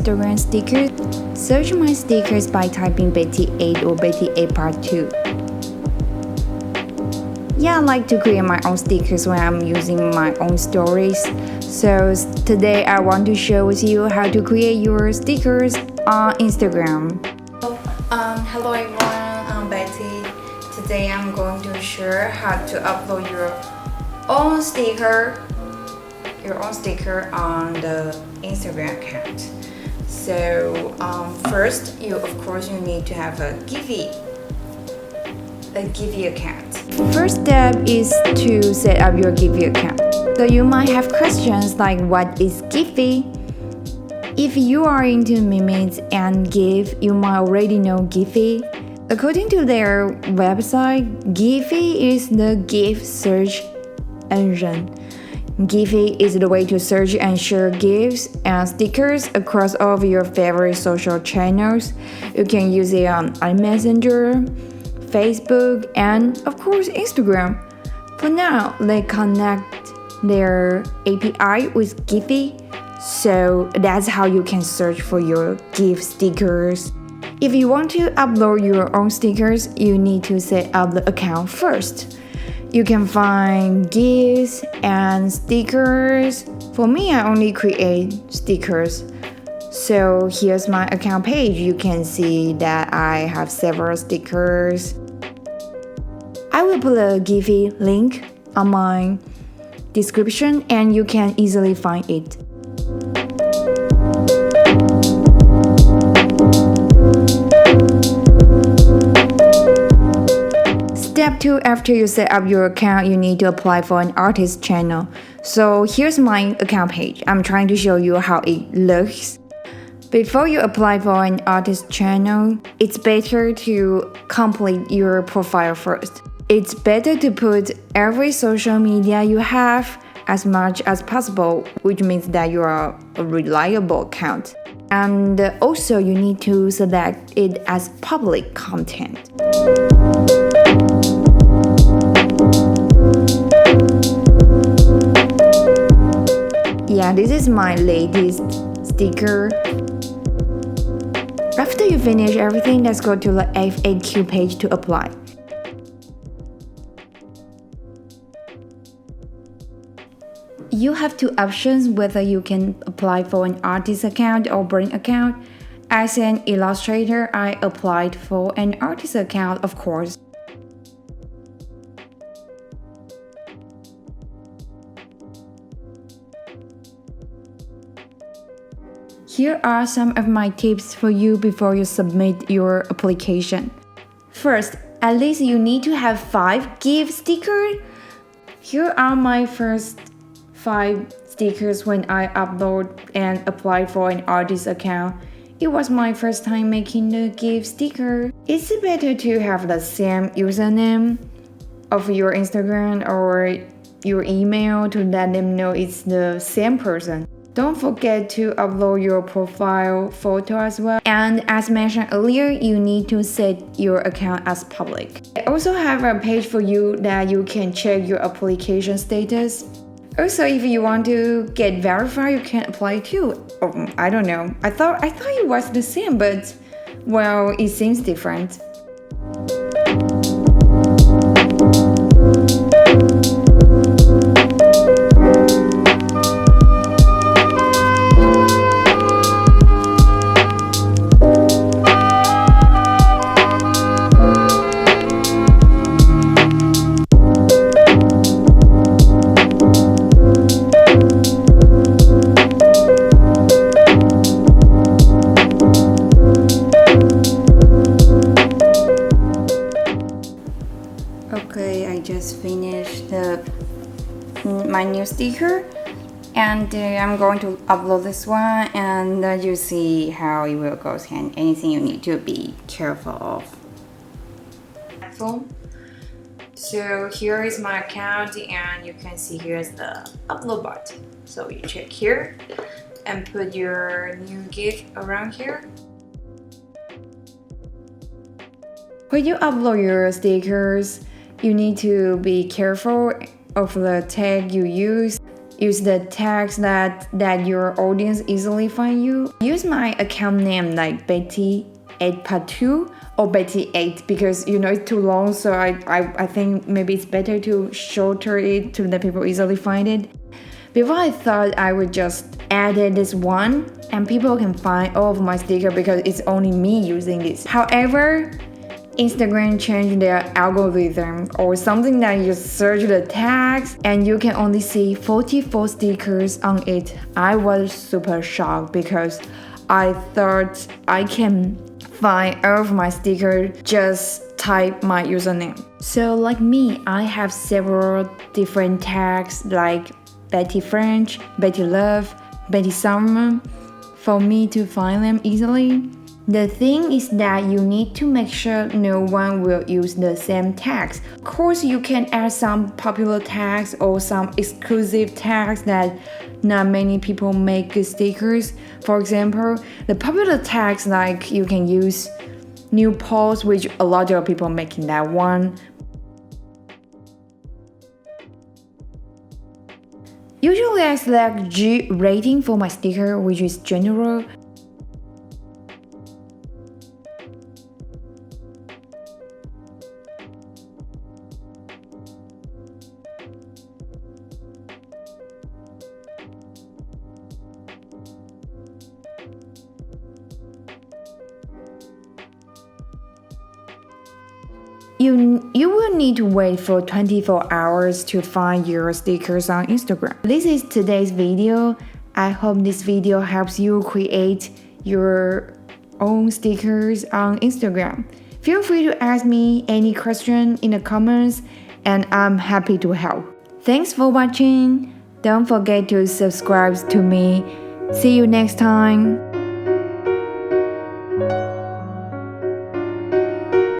Instagram stickers, search my stickers by typing Betty 8 or Betty 8 Part 2. Yeah, I like to create my own stickers when I'm using my own stories. So today I want to share with you how to create your stickers on Instagram. Hello everyone, I'm Betty. Today I'm going to share how to upload your own sticker on the Instagram account. So first, you need to have a Giphy account. First step is to set up your Giphy account. So you might have questions like, what is Giphy? If you are into memes and GIF, you might already know Giphy. According to their website, Giphy is the GIF search engine. Giphy is the way to search and share GIFs and stickers across all of your favorite social channels. You can use it on iMessenger, Facebook, and of course Instagram. For now, they connect their API with Giphy, so that's how you can search for your GIF stickers. If you want to upload your own stickers, you need to set up the account first. You can find GIFs and stickers. For me, I only create stickers. So here's my account page. You can see that I have several stickers. I will put a Giphy link on my description and you can easily find it. Step 2, after you set up your account, you need to apply for an artist channel. So here's my account page. I'm trying to show you how it looks. Before you apply for an artist channel, it's better to complete your profile first. It's better to put every social media you have as much as possible, which means that you are a reliable account. And also you need to select it as public content. Yeah, this is my latest sticker. After you finish everything, let's go to the FAQ page to apply. You have two options whether you can apply for an artist account or brand account. As an illustrator, I applied for an artist account, of course. Here are some of my tips for you before you submit your application. First, at least you need to have 5 GIF stickers. Here are my first 5 stickers when I upload and applied for an artist account. It was my first time making the GIF sticker. It's better to have the same username of your Instagram or your email to let them know it's the same person. Don't forget to upload your profile photo as well. And as mentioned earlier, you need to set your account as public. I also have a page for you that you can check your application status. Also, if you want to get verified, you can apply too. I don't know. I thought it was the same, but well, it seems different. Okay, I just finished my new sticker and I'm going to upload this one and you see how it will go and anything you need to be careful of. So here is my account and you can see here's the upload button. So you check here and put your new GIF around here. When you upload your stickers, you need to be careful of the tag you use. use the tags that your audience easily find you. Use my account name like Betty 8 part 2 or Betty 8 because it's too long, so I think maybe it's better to shorter it to let people easily find it. Before I thought I would just add this one and people can find all of my stickers because it's only me using this. However, Instagram changed their algorithm or something that you search the tags and you can only see 44 stickers on it. I was super shocked because I thought I can find all of my stickers, just type my username. So like me, I have several different tags like Betty French, Betty Love, Betty Summer for me to find them easily. The thing is that you need to make sure no one will use the same tags. Of course, you can add some popular tags or some exclusive tags that not many people make stickers. For example, the popular tags like you can use new post, which a lot of people making that one. Usually I select G rating for my sticker, which is general. You will need to wait for 24 hours to find your stickers on Instagram. This is today's video. I hope this video helps you create your own stickers on Instagram. Feel free to ask me any question in the comments and I'm happy to help. Thanks for watching. Don't forget to subscribe to me. See you next time.